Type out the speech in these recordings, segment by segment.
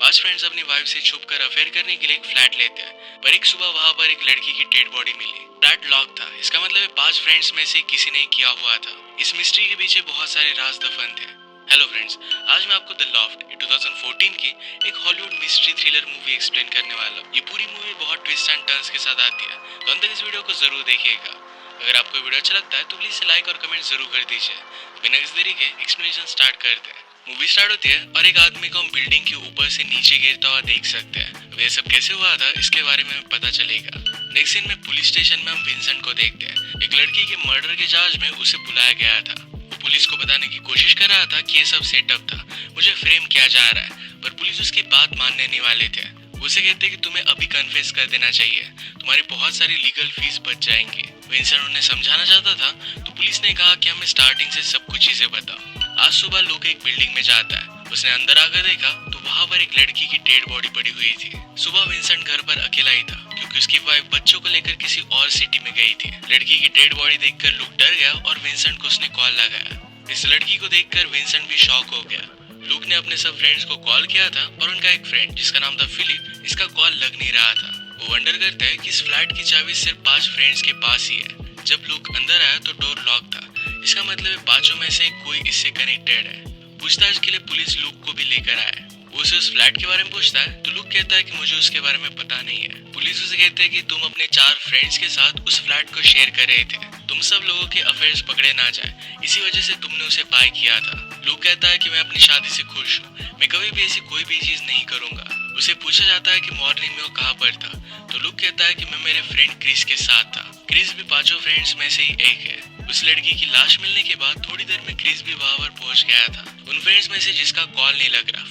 पांच फ्रेंड्स अपनी वाइफ से छुपकर अफेयर करने के लिए एक फ्लैट लेते हैं, पर एक सुबह वहां पर एक लड़की की डेड बॉडी मिली। फ्लैट लॉक था, इसका मतलब पांच फ्रेंड्स में से किसी ने किया हुआ था। इस मिस्ट्री के पीछे बहुत सारे राज दफन थे। हेलो फ्रेंड्स, आज मैं आपको द लॉफ्ट 2014 की एक Hollywood mystery thriller movie explain करने वाला हूँ। ये पूरी मूवी बहुत ट्विस्ट एंड टर्न्स के साथ आती है, तो अंत तक इस वीडियो को जरूर देखिएगा। अगर आपको वीडियो अच्छा लगता है तो प्लीज लाइक और कमेंट जरूर कर दीजिए। बिना किसी देरी के एक्सप्लेनेशन स्टार्ट करते हैं। मूवी स्टार्ट होती है और एक आदमी को हम बिल्डिंग के ऊपर से नीचे गिरता हुआ देख सकते हैं। अब ये सब कैसे हुआ था इसके बारे में पता चलेगा। नेक्स्ट सीन में पुलिस स्टेशन में हम विंसेंट को देखते हैं। एक लड़की के मर्डर के चार्ज में उसे बुलाया गया था। वो पुलिस को बताने की कोशिश कर रहा था कि ये सब सेटअप था, मुझे फ्रेम किया जा रहा है, पर पुलिस उसकी बात मानने नहीं वाले थे। उसे कहते कि तुम्हें अभी कन्फेस कर देना चाहिए, तुम्हारी बहुत सारी लीगल फीस बच जाएंगी। विंसेंट उन्हें समझाना चाहता था तो पुलिस ने कहा कि हमें स्टार्टिंग से सब कुछ चीजें बताओ। आज सुबह लुक एक बिल्डिंग में जाता है। उसने अंदर आकर देखा तो वहां पर एक लड़की की डेड बॉडी पड़ी हुई थी। सुबह विंसेंट घर पर अकेला ही था क्योंकि उसकी वाइफ बच्चों को लेकर किसी और सिटी में गई थी। लड़की की डेड बॉडी देखकर लुक डर गया और विंसेंट को उसने कॉल लगाया। इस लड़की को देखकर विंसेंट भी शॉक हो गया। लुक ने अपने सब फ्रेंड्स को कॉल किया था और उनका एक फ्रेंड जिसका नाम था फिलिप, इसका कॉल लग नहीं रहा था। वो वंडर करता है कि इस फ्लैट की चाबी सिर्फ पांच फ्रेंड्स के पास ही है। जब लुक अंदर आया तो डोर लॉक था, इसका मतलब पांचों में से कोई इससे कनेक्टेड है। पूछताछ के लिए पुलिस लुक को भी लेकर आया। वो उसे उस फ्लैट के बारे में पूछता है तो लुक कहता है कि मुझे उसके बारे में पता नहीं है। पुलिस उसे कहते हैं कि तुम अपने चार फ्रेंड्स के साथ उस फ्लैट को शेयर कर रहे थे, तुम सब लोगों के अफेयर्स पकड़े ना जाए, इसी वजह से तुमने उसे बाय किया था। लुक कहता है कि मैं अपनी शादी से खुश हूँ, मैं कभी भी ऐसी कोई भी चीज नहीं करूंगा। उसे पूछा जाता है कि मॉर्निंग में वो कहाँ पर था, तो लुक कहता है कि मैं मेरे फ्रेंड क्रिस के साथ था। क्रिस भी पांचों फ्रेंड्स में से ही एक है। उस लड़की की लाश मिलने के बाद थोड़ी देर में क्रिस भी वहां पर पहुंच गया था। उन फ्रेंड्स में से जिसका कॉल नहीं लग रहा,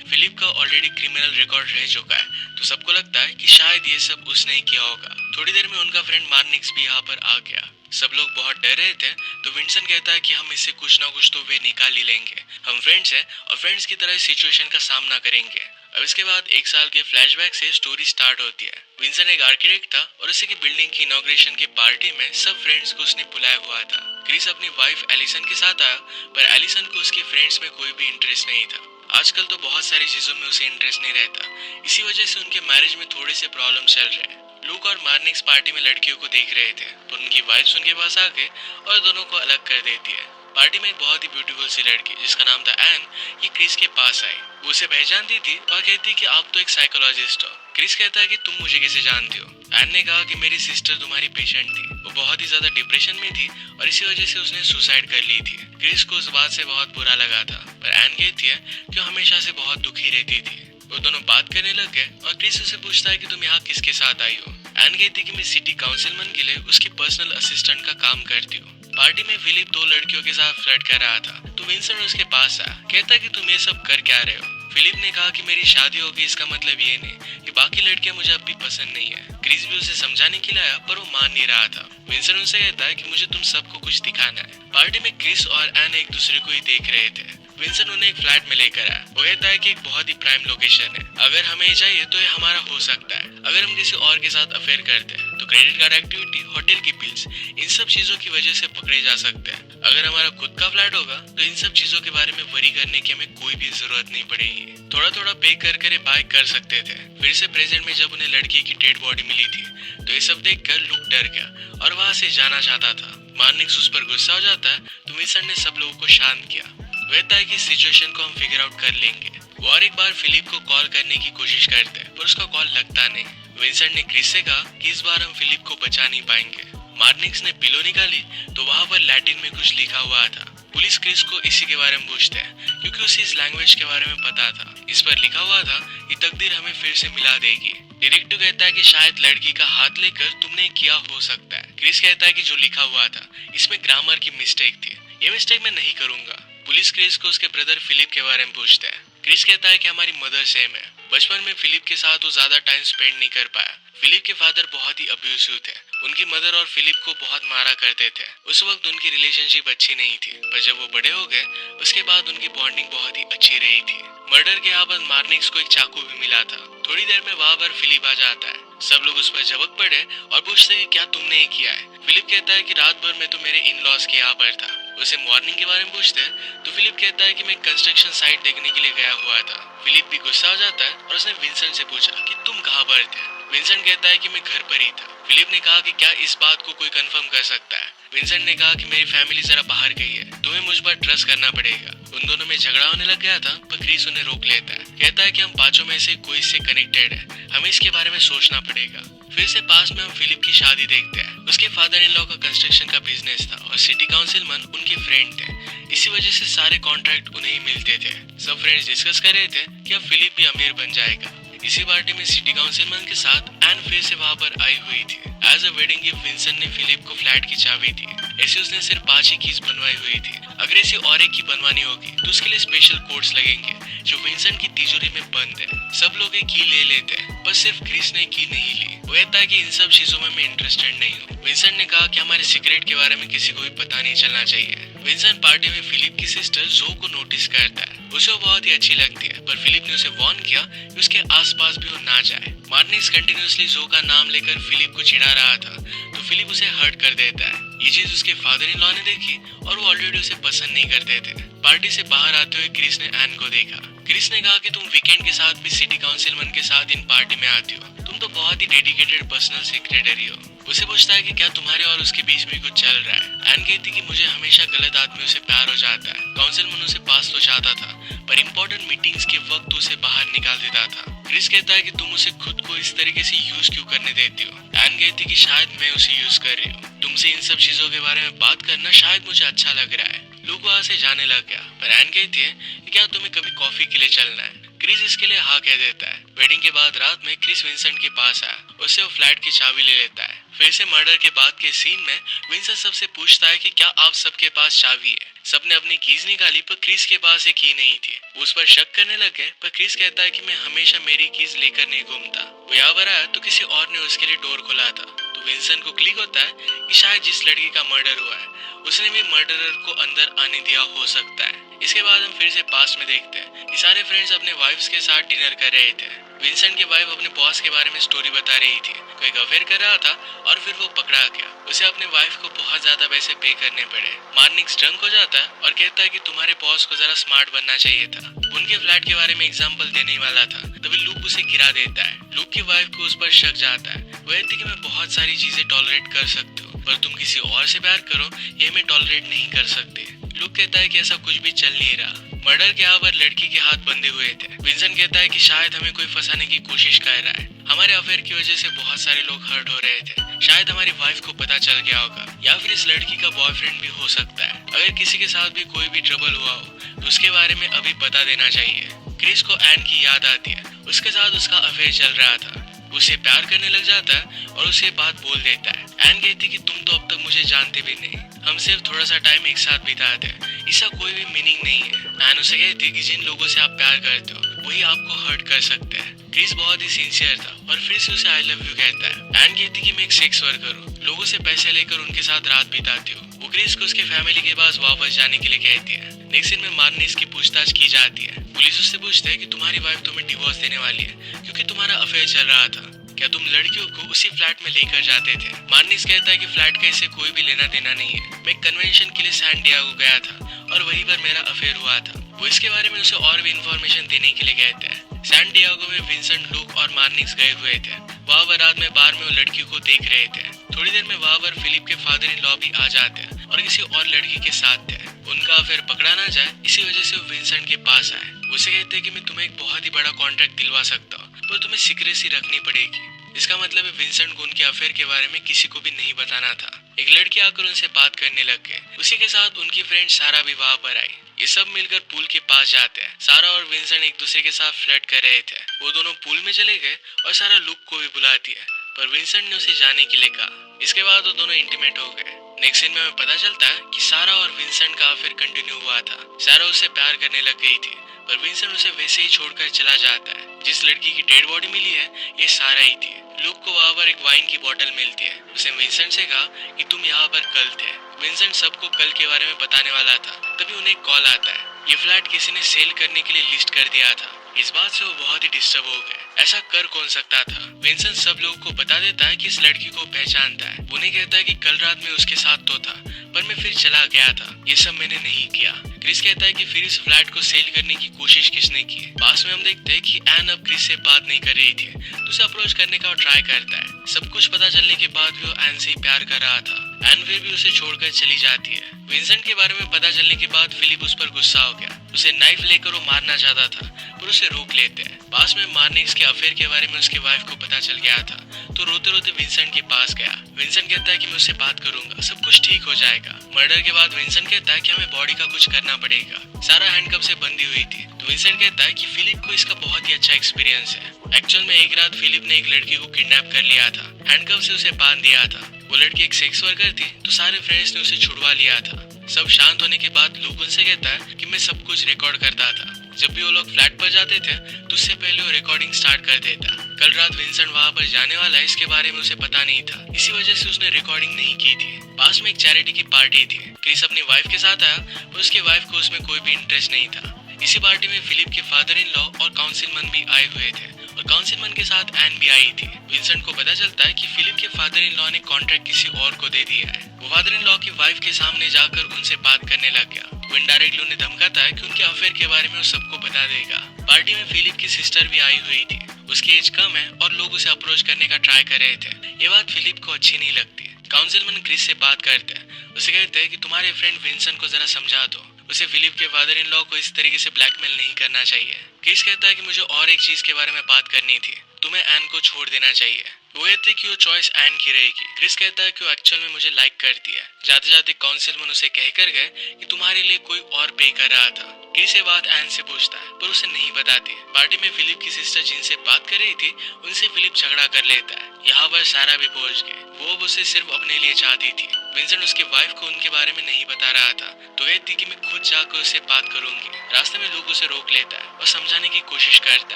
फिलिप का ऑलरेडी क्रिमिनल रिकॉर्ड रह चुका है, तो सबको लगता है कि शायद ये सब उसने ही किया होगा। थोड़ी देर में उनका फ्रेंड मार्निक्स भी यहाँ पर आ गया। सब लोग बहुत डर रहे थे, तो विंसेंट कहता है कि हम इससे कुछ ना कुछ तो वे निकाल ही लेंगे, हम फ्रेंड्स हैं और फ्रेंड्स की तरह इस सिचुएशन का सामना करेंगे। अब इसके बाद एक साल के फ्लैशबैक से स्टोरी स्टार्ट होती है। विंसेंट एक आर्किटेक्ट था और उसी की बिल्डिंग की इनॉग्रेशन की पार्टी में सब फ्रेंड्स को उसने बुलाया हुआ था। क्रिस अपनी वाइफ एलिसन के साथ आया, पर एलिसन को उसके फ्रेंड्स में कोई भी इंटरेस्ट नहीं था। आजकल तो बहुत सारी चीजों में उसे इंटरेस्ट नहीं रहता, इसी वजह से उनके मैरिज में थोड़े से प्रॉब्लम चल रहे हैं। लुक और मार्निक्स पार्टी में लड़कियों को देख रहे थे, तो उनकी वाइफ्स उनके पास आके और दोनों को अलग कर देती है। पार्टी में एक बहुत ही ब्यूटीफुल सी लड़की जिसका नाम था एन, ये क्रिस के पास आई। वो उसे पहचानती थी और कहती कि आप तो एक साइकोलॉजिस्ट हो। क्रिस कहता है कि तुम मुझे कैसे जानते हो। एन ने कहा कि मेरी सिस्टर तुम्हारी पेशेंट थी, वो बहुत ही ज्यादा डिप्रेशन में थी और इसी वजह से उसने सुसाइड कर ली थी। क्रिस को उस बात से बहुत बुरा लगा था, पर एन कहती है कि वो हमेशा से बहुत दुखी रहती थी। वो दोनों बात करने लग गए और क्रिस उसे पूछता है कि तुम यहाँ किसके साथ आई हो। एन कहती है कि मैं सिटी काउंसिलमैन के लिए उसकी पर्सनल असिस्टेंट का काम करती हूँ। पार्टी में फिलिप दो लड़कियों के साथ फ्लर्ट कर रहा था, तो विंसेंट उसके पास आया। कहता है कि तुम ये सब कर क्या रहे हो। फिलिप ने कहा कि मेरी शादी होगी, इसका मतलब ये नहीं कि बाकी लड़कियां मुझे अब भी पसंद नहीं है। क्रिस भी उसे समझाने के लिए आया, पर वो मान नहीं रहा था। विंसेंट उनसे कहता है कि मुझे तुम सबको कुछ दिखाना है। पार्टी में क्रिस और एन एक दूसरे को ही देख रहे थे। विंसेंट उन्हें एक फ्लैट में लेकर आया। वो कहता है कि एक बहुत ही प्राइम लोकेशन है, अगर हमें चाहिए तो ये हमारा हो सकता है। अगर हम किसी और के साथ अफेयर करते हैं तो क्रेडिट कार्ड एक्टिविटी, होटल की बिल्स, इन सब चीजों की वजह से पकड़े जा सकते हैं। अगर हमारा खुद का फ्लैट होगा तो इन सब चीजों के बारे में वरी करने की हमें कोई भी जरूरत नहीं पड़ेगी। थोड़ा थोड़ा पे कर बाय कर सकते थे। फिर से प्रेजेंट में जब उन्हें लड़की की डेड बॉडी मिली थी तो ये सब देखकर लुक डर गया और वहां से जाना चाहता था। मार्निक्स उस पर गुस्सा हो जाता है, तो विंसेंट ने सब लोगों को शांत किया। कहता है कि सिचुएशन को हम फिगर आउट कर लेंगे। वो और एक बार फिलिप को कॉल करने की कोशिश करते हैं, पर उसका कॉल लगता नहीं। विंसेंट ने क्रिस से कहा कि इस बार हम फिलिप को बचा नहीं पाएंगे। मार्निक्स ने पिलो निकाली तो वहां पर लैटिन में कुछ लिखा हुआ था। पुलिस क्रिस को इसी के बारे में पूछते हैं क्योंकि उसे इस लैंग्वेज के बारे में पता था। इस पर लिखा हुआ था कि तकदीर हमें फिर से मिला देगी। डिटेक्टिव कहता है कि शायद लड़की का हाथ लेकर तुमने किया हो सकता है। क्रिस कहता है कि जो लिखा हुआ था इसमें ग्रामर की मिस्टेक थी, ये मिस्टेक मैं नहीं करूंगा। पुलिस क्रिस को उसके ब्रदर फिलिप के बारे में पूछता है। क्रिस कहता है कि हमारी मदर सेम है। बचपन में फिलिप के साथ वो ज्यादा टाइम स्पेंड नहीं कर पाया। फिलिप के फादर बहुत ही अब्यूसिव थे, उनकी मदर और फिलिप को बहुत मारा करते थे। उस वक्त उनकी रिलेशनशिप अच्छी नहीं थी, पर जब वो बड़े हो गए उसके बाद उनकी बॉन्डिंग बहुत ही अच्छी रही थी। मर्डर के यहाँ पर मार्निक्स को एक चाकू भी मिला था। थोड़ी देर में वहाँ पर फिलिप आ जाता है। सब लोग उस पर झपक पड़े और पूछते कि क्या तुमने ये किया है। फिलिप कहता है कि रात भर में तो मेरे इन लॉज के यहाँ पर था, उसे मॉर्निंग के बारे में पूछते हैं तो फिलिप कहता है कि मैं कंस्ट्रक्शन साइट देखने के लिए गया हुआ था। फिलिप भी गुस्सा हो जाता है और उसने विंसेंट से पूछा कि तुम कहाँ पर थे। विंसेंट कहता है कि मैं घर पर ही था। फिलिप ने कहा कि क्या इस बात को कोई कंफर्म कर सकता है। विंसेंट ने कहा कि मेरी फैमिली जरा बाहर गई है, तुम्हें मुझ पर ट्रस्ट करना पड़ेगा। उन दोनों में झगड़ा होने लग गया था पर क्रिस उन्हें रोक लेता है। कहता है कि हम पांचों में से कोई इससे कनेक्टेड है, हमें इसके बारे में सोचना पड़ेगा। फिर से पास में हम फिलिप की शादी देखते हैं। उसके फादर इन लॉ का कंस्ट्रक्शन का बिजनेस था और सिटी काउंसिलमैन उनके फ्रेंड थे। इसी वजह से सारे कॉन्ट्रैक्ट उन्हें ही मिलते थे। सब फ्रेंड्स डिस्कस कर रहे थे कि अब फिलिप भी अमीर बन जाएगा। इसी पार्टी में सिटी काउंसिलमैन के साथ एन फिर से वहाँ पर आई हुई थी। As a wedding gift Vincent ने फिलिप को फ्लैट की चाबी दी। ऐसे उसने सिर्फ 5 ही कीज बनवाई हुई थी। अगर इसे और एक की बनवानी होगी तो उसके लिए स्पेशल कोड्स लगेंगे जो विंसेंट की तिजोरी में बंद है। सब लोग एक की ले लेते हैं पर सिर्फ क्रिस ने की नहीं ली। वो कहता है कि इन सब चीजों में मैं इंटरेस्टेड नहीं हूँ। विंसेंट ने कहा कि हमारे सीक्रेट के बारे में किसी को भी पता नहीं चलना चाहिए। विंसेंट पार्टी में फिलिप की सिस्टर जो को नोटिस करता है। उसे वो बहुत ही अच्छी लगती है पर फिलिप ने उसे वार्न किया कि उसके आसपास भी वो ना जाए। मार्निक्स कंटिन्यूअसली जो का नाम लेकर फिलिप को चिढ़ा रहा था तो फिलिप उसे हर्ट कर देता है। ये चीज उसके फादर इन लॉ ने देखी और वो ऑलरेडी उसे पसंद नहीं करते थे। पार्टी से बाहर आते हुए क्रिस ने एन को देखा। क्रिस ने कहा कि तुम वीकेंड के साथ भी सिटी काउंसिलमैन के साथ इन पार्टी में आती हो, तुम तो बहुत ही डेडिकेटेड पर्सनल सेक्रेटरी हो। उसे पूछता है कि क्या तुम्हारे और उसके बीच में कुछ चल रहा है। एन कहती कि मुझे हमेशा गलत आदमियों से प्यार हो जाता है। काउंसिलमैन उसे पास तो चाहता था पर इम्पोर्टेंट मीटिंग्स के वक्त उसे बाहर निकाल देता था। क्रिस कहता है कि तुम उसे खुद को इस तरीके से यूज क्यों करने देती हो। एन कहती कि शायद मैं उसे यूज कर रही हूँ। तुमसे इन सब चीजों के बारे में बात करना शायद मुझे अच्छा लग रहा है। लुक वहाँ से जाने लग गया पर एन कहती है कि क्या तुम्हें कभी कॉफी के लिए चलना है। क्रिस इसके लिए हाँ कह देता है। वेडिंग के बाद रात में क्रिस विंसेंट के पास आया। उससे वो फ्लैट की चाबी ले लेता है। फिर से मर्डर के बाद के सीन में विंसेंट सबसे पूछता है कि क्या आप सबके पास चाबी है। सबने अपनी कीज निकाली पर क्रिस के पास एक की नहीं थी। वो उस पर शक करने लग गए पर क्रिस कहता है कि मैं हमेशा मेरी कीज लेकर नहीं घूमता। वो यहाँ पर आया तो किसी और ने उसके लिए डोर खोला था। तो विंसेंट को क्लिक होता है कि शायद जिस लड़की का मर्डर हुआ है उसने भी मर्डरर को अंदर आने दिया हो सकता है। इसके बाद हम फिर से पास्ट में देखते हैं कि सारे फ्रेंड्स अपने वाइफ्स के साथ डिनर कर रहे थे। विंसेंट की वाइफ अपने बॉस के बारे में स्टोरी बता रही थी। कोई अफेयर कर रहा था और फिर वो पकड़ा गया। उसे अपने वाइफ को बहुत ज्यादा पैसे पे करने पड़े। मार्निक्स ड्रंक हो जाता है और कहता है कि तुम्हारे बॉस को जरा स्मार्ट बनना चाहिए था। उनके फ्लैट के बारे में एग्जाम्पल देने वाला था तभी लूक उसे गिरा देता है। लूक की वाइफ को उस पर शक जाता है। वो कहती कि मैं बहुत सारी चीजें टॉलरेट कर सकती हूँ पर तुम किसी और से प्यार करो ये मैं टॉलरेट नहीं कर सकती। लुक कहता है कि ऐसा कुछ भी चल नहीं रहा। मर्डर के यहाँ पर लड़की के हाथ बंधे हुए थे। विंसेंट कहता है कि शायद हमें कोई फंसाने की कोशिश कर रहा है। हमारे अफेयर की वजह से बहुत सारे लोग हर्ट हो रहे थे। शायद हमारी वाइफ को पता चल गया होगा या फिर इस लड़की का बॉयफ्रेंड भी हो सकता है। अगर किसी के साथ भी कोई भी ट्रबल हुआ हो तो उसके बारे में अभी बता देना चाहिए। क्रिस को एन की याद आती है। उसके साथ उसका अफेयर चल रहा था। उसे प्यार करने लग जाता है और उसे बात बोल देता है। एन कहती कि तुम तो अब तक मुझे जानते भी नहीं, हम सिर्फ थोड़ा सा टाइम एक साथ बिताते हैं, इसका कोई भी मीनिंग नहीं है। एन उसे कहती कि जिन लोगों से आप प्यार करते हो वही आपको हर्ट कर सकते हैं। क्रिस बहुत ही सिंसियर था और फिर से उसे आई लव यू कहता है। एन कहती कि मैं एक सेक्स वर्कर हूँ, लोगों से पैसे लेकर उनके साथ रात बिताती हूँ। वो क्रिस को उसके फैमिली के पास वापस जाने के लिए कहती है। नेक्स्ट सीन में मार्निक्स की पूछताछ की जाती है। पुलिस उससे पूछते है कि तुम्हारी वाइफ तुम्हें डिवोर्स देने वाली है क्योंकि तुम्हारा अफेयर चल रहा था। क्या तुम लड़कियों को उसी फ्लैट में लेकर जाते थे? मार्निक्स कहता है कि फ्लैट का इससे कोई भी लेना देना नहीं है। मैं कन्वेंशन के लिए सैन डिएगो गया था और वहीं पर मेरा अफेयर हुआ था। वो इसके बारे में उसे और भी इंफॉर्मेशन देने के लिए कहते हैं। सैन डिएगो में विंसेंट, लूक और मार्निक्स गए हुए थे। वहाँ पर रात में बार में वो लड़कियों को देख रहे थे। थोड़ी देर में वहाँ पर फिलिप के फादर इन लॉ भी आ जाते हैं और किसी और लड़की के साथ थे। उनका अफेयर पकड़ा ना जाए इसी वजह से वो विंसेंट के पास आए। उसे कहते हैं कि मैं तुम्हें एक बहुत ही बड़ा कॉन्ट्रैक्ट दिलवा सकता हूँ पर तुम्हें सीक्रेसी रखनी पड़ेगी। इसका मतलब है विंसेंट को उनके अफेयर के बारे में किसी को भी नहीं बताना था। एक लड़की आकर उनसे बात करने लग गए। उसी के साथ उनकी फ्रेंड सारा भी वहाँ पर आई। ये सब मिलकर पूल के पास जाते हैं। सारा और विंसेंट एक दूसरे के साथ फ्लर्ट कर रहे थे। वो दोनों पूल में चले गए और सारा लुक को भी बुलाती है पर विंसेंट ने उसे जाने के लिए कहा। इसके बाद वो दोनों इंटीमेट हो गए। नेक्स्ट सीन में हमें पता चलता है कि सारा और विंसेंट का अफेयर कंटिन्यू हुआ था। सारा उससे प्यार करने लग गई थी पर विंसेंट उसे वैसे ही छोड़कर चला जाता है। जिस लड़की की डेड बॉडी मिली है ये सारा ही थी। लुक को वहाँ पर एक वाइन की बोतल मिलती है। उसे विंसेंट से कहा कि तुम यहाँ पर कल थे। विंसेंट सबको कल के बारे में बताने वाला था तभी उन्हें कॉल आता है। ये फ्लैट किसी ने सेल करने के लिए लिस्ट कर दिया था इस बात से वो बहुत ही डिस्टर्ब हो गए। ऐसा कर कौन सकता था? विंसेंट सब लोगों को बता देता है कि इस लड़की को पहचानता है। वो नहीं कहता है कि कल रात में उसके साथ तो था, पर मैं फिर चला गया था, ये सब मैंने नहीं किया। क्रिस कहता है कि फिर इस फ्लैट को सेल करने की कोशिश किसने की है। पास में हम देखते हैं कि एन अब क्रिस से बात नहीं कर रही थी, तो उसे अप्रोच करने का ट्राई करता है। सब कुछ पता चलने के बाद भी वो एन से प्यार कर रहा था। एन फिर भी उसे छोड़कर चली जाती है। विंसेंट के बारे में पता चलने के बाद फिलिप उस पर गुस्सा हो गया। उसे नाइफ लेकर वो मारना चाहता था, पर उसे रोक लेते हैं। पास में मार्निक्स के अफेयर के बारे में उसकी वाइफ को पता चल गया था, तो रोते रोते विंसेंट के पास गया। विंसेंट कहता है कि मैं उससे बात करूंगा, सब कुछ ठीक हो जाएगा। मर्डर के बाद विंसेंट कहता है कि हमें बॉडी का कुछ करना पड़ेगा। सारा हैंडकफ से बंधी हुई थी, तो विंसेंट कहता है कि फिलिप को इसका बहुत ही अच्छा एक्सपीरियंस है। एक्चुअल में एक रात फिलिप ने एक लड़की को किडनैप कर लिया था, हैंडकफ से उसे बांध दिया था। वो लड़की एक सेक्स वर्कर थी, तो सारे फ्रेंड्स ने उसे छुड़वा लिया था। सब शांत होने के बाद लूक उनसे कहता है कि मैं सब कुछ रिकॉर्ड करता था। जब भी वो लोग फ्लैट पर जाते थे, तो उससे पहले वो रिकॉर्डिंग स्टार्ट कर देता। कल रात विंसेंट वहाँ पर जाने वाला है, इसके बारे में उसे पता नहीं था, इसी वजह से उसने रिकॉर्डिंग नहीं की थी। पास में एक चैरिटी की पार्टी थी। क्रिस अपनी वाइफ के साथ आया, पर उसकी वाइफ को उसमें कोई भी इंटरेस्ट नहीं था। इसी पार्टी में फिलिप के फादर इन लॉ और काउंसिलमैन भी आए हुए थे, और काउंसिलमैन के साथ एन भी आई थी। विंसेंट को पता चलता है कि फिलिप के फादर इन लॉ ने कॉन्ट्रैक्ट किसी और को दे दिया है। वो फादर इन लॉ की वाइफ के सामने जाकर उनसे बात करने लग गया। वो इनडायरेक्टली उन्हें धमकाता है कि उनके अफेयर के बारे में वो सबको बता देगा। पार्टी में फिलिप की सिस्टर भी आई हुई थी। उसकी एज कम है और लोग उसे अप्रोच करने का ट्राई कर रहे थे। ये बात फिलिप को अच्छी नहीं लगती। काउंसिलमैन क्रिस से बात करते हैं। उसे कहते हैं कि तुम्हारे फ्रेंड विंसेंट को जरा समझा दो, उसे फिलिप के फादर इन लॉ को इस तरीके से ब्लैकमेल नहीं करना चाहिए। क्रिस कहता है कि मुझे और एक चीज के बारे में बात करनी थी, तुम्हें एन को छोड़ देना चाहिए। वो कहते कि वो चॉइस एन की रहेगी। क्रिस कहता है कि वो एक्चुअल में मुझे लाइक करती है। जाते जाते काउंसिलमैन उसे कहकर गए कि तुम्हारे लिए कोई और पे कर रहा था। क्रिस ये बात एन से पूछता है, पर उसे नहीं बताती। पार्टी में फिलिप की सिस्टर जिनसे बात कर रही थी, उनसे फिलिप झगड़ा कर लेता है। यहाँ पर सारा भी पहुंच गए। वो अब उसे सिर्फ अपने लिए चाहती थी। विंसेंट उसके वाइफ को उनके बारे में नहीं बता रहा था, तो कहती कि मैं खुद जाकर उससे बात करूंगी। रास्ते में लूक उसे रोक लेता है और समझाने की कोशिश करता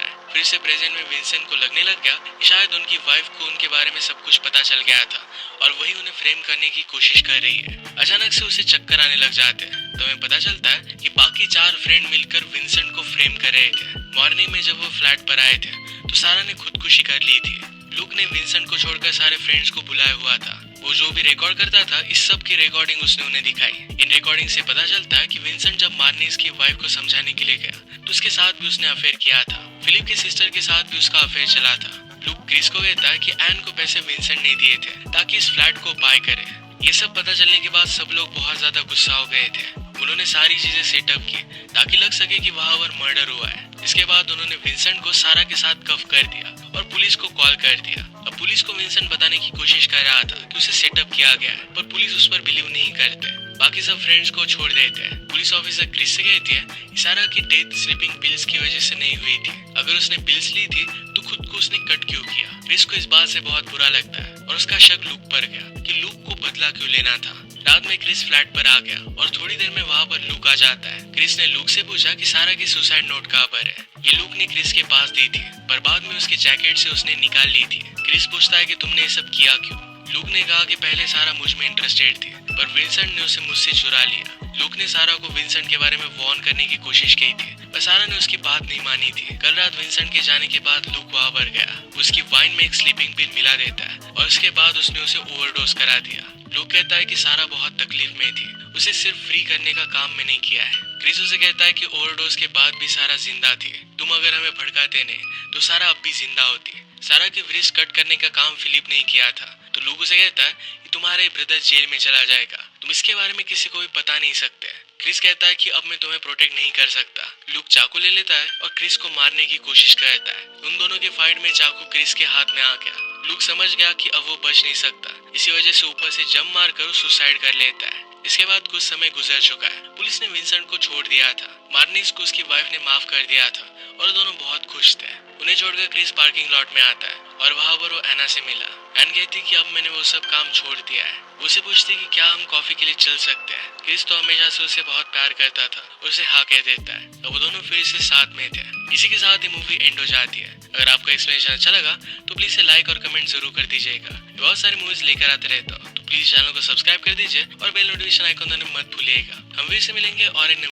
है। फिर से प्रेजेंट में विंसेंट को लगने लग गया कि शायद उनकी वाइफ को उनके बारे में सब कुछ पता चल गया था, और वही उन्हें फ्रेम करने की कोशिश कर रही है। अचानक से उसे चक्कर आने लग जाते हैं, तो हमें पता चलता है कि बाकी 4 फ्रेंड मिलकर विंसेंट को फ्रेम कर रहे थे। मॉर्निंग में जब वो फ्लैट पर आए थे, तो सारा ने खुदकुशी कर ली थी। लूक ने विंसेंट को छोड़कर सारे फ्रेंड्स को बुलाया हुआ था। वो जो भी रिकॉर्ड करता था, इस सब की रिकॉर्डिंग उसने उन्हें दिखाई। इन रिकॉर्डिंग से पता चलता है कि विंसेंट जब मार्निस की वाइफ को समझाने के लिए गया, तो उसके साथ भी उसने अफेयर किया था। फिलिप की सिस्टर के साथ भी उसका अफेयर चला था। लूक क्रिस को कहता है कि एन को पैसे विंसेंट ने दिए थे ताकि इस फ्लैट को बाय करे। ये सब पता चलने के बाद सब लोग बहुत ज्यादा गुस्सा हो गए थे। उन्होंने सारी चीजें सेटअप की ताकि लग सके कि वहाँ पर मर्डर हुआ है। इसके बाद उन्होंने विंसेंट को सारा के साथ कफ कर दिया और पुलिस को कॉल कर दिया। अब पुलिस को विंसेंट बताने की कोशिश कर रहा था कि उसे सेटअप किया गया है, पर पुलिस उस पर बिलीव नहीं करते। बाकी सब फ्रेंड्स को छोड़ देते हैं। पुलिस ऑफिसर क्रिस से कहती है सारा की डेथ स्लीपिंग पिल्स की वजह से नहीं हुई थी। अगर उसने पिल्स ली थी तो खुद को उसने कट क्यों किया। क्रिस को इस बात से बहुत बुरा लगता है और उसका शक लूक पर गया कि लूक को बदला क्यों लेना था। रात में क्रिस फ्लैट पर आ गया और थोड़ी देर में वहाँ पर लूक आ जाता है। क्रिस ने लूक से पूछा कि सारा की सुसाइड नोट कहाँ पर है। ये लूक ने क्रिस के पास दी थी, पर बाद में उसके जैकेट से उसने निकाल ली थी। क्रिस पूछता है कि तुमने ये सब किया क्यों। लूक ने कहा कि पहले सारा मुझ में इंटरेस्टेड थी, पर विंसेंट ने उसे मुझसे चुरा लिया। लूक ने सारा को विंसेंट के बारे में वार्न करने की कोशिश की थी, पर सारा ने उसकी बात नहीं मानी थी। कल रात विंसेंट के जाने के बाद लूक वहाँ पर गया। उसकी वाइन में एक स्लीपिंग पिल मिला देता है और उसके बाद उसने उसे ओवरडोज करा दिया। लूक कहता है कि सारा बहुत तकलीफ में थी, उसे सिर्फ फ्री करने का काम मैंने किया है। क्रिस उसे कहता है कि ओवरडोज के बाद भी सारा जिंदा थी। तुम अगर हमें भड़काते नहीं तो सारा अब भी जिंदा होती। सारा की व्रिस्ट कट करने का काम फिलिप ने किया था। तो लूक उसे कहता है कि तुम्हारा ब्रदर जेल में चला जाएगा, तुम इसके बारे में किसी को भी बता नहीं सकते। क्रिस कहता है कि अब मैं तुम्हें प्रोटेक्ट नहीं कर सकता। लूक चाकू ले लेता है और क्रिस को मारने की कोशिश करता है। उन दोनों के फाइट में चाकू क्रिस के हाथ में आ गया। लूक समझ गया कि अब वो बच नहीं सकता, इसी वजह से ऊपर से जंप मारकर सुसाइड कर लेता है। इसके बाद कुछ समय गुजर चुका है। पुलिस ने विंसेंट को छोड़ दिया था। मार्निस को उसकी वाइफ ने माफ कर दिया था और दोनों बहुत खुश थे। उन्हें छोड़कर क्रिस पार्किंग लॉट में आता है और वहाँ पर वो एना से मिला। एन कहती कि अब मैंने वो सब काम छोड़ दिया है। उसे पूछती कि क्या हम कॉफी के लिए चल सकते हैं। क्रिस तो हमेशा से उसे बहुत प्यार करता था और उसे हाँ कह देता है। अब वो दोनों फिर से साथ में थे। इसी के साथ ही मूवी एंड हो जाती है। अगर आपको एक्सप्लेनेशन अच्छा लगा तो प्लीज से लाइक और कमेंट जरूर कर दीजिएगा। बहुत सारी मूवीज लेकर आते रहता हूँ, तो प्लीज चैनल को सब्सक्राइब कर दीजिए और बेल नोटिफिकेशन आइकन दबाना मत भूलिएगा। हम फिर से मिलेंगे और एक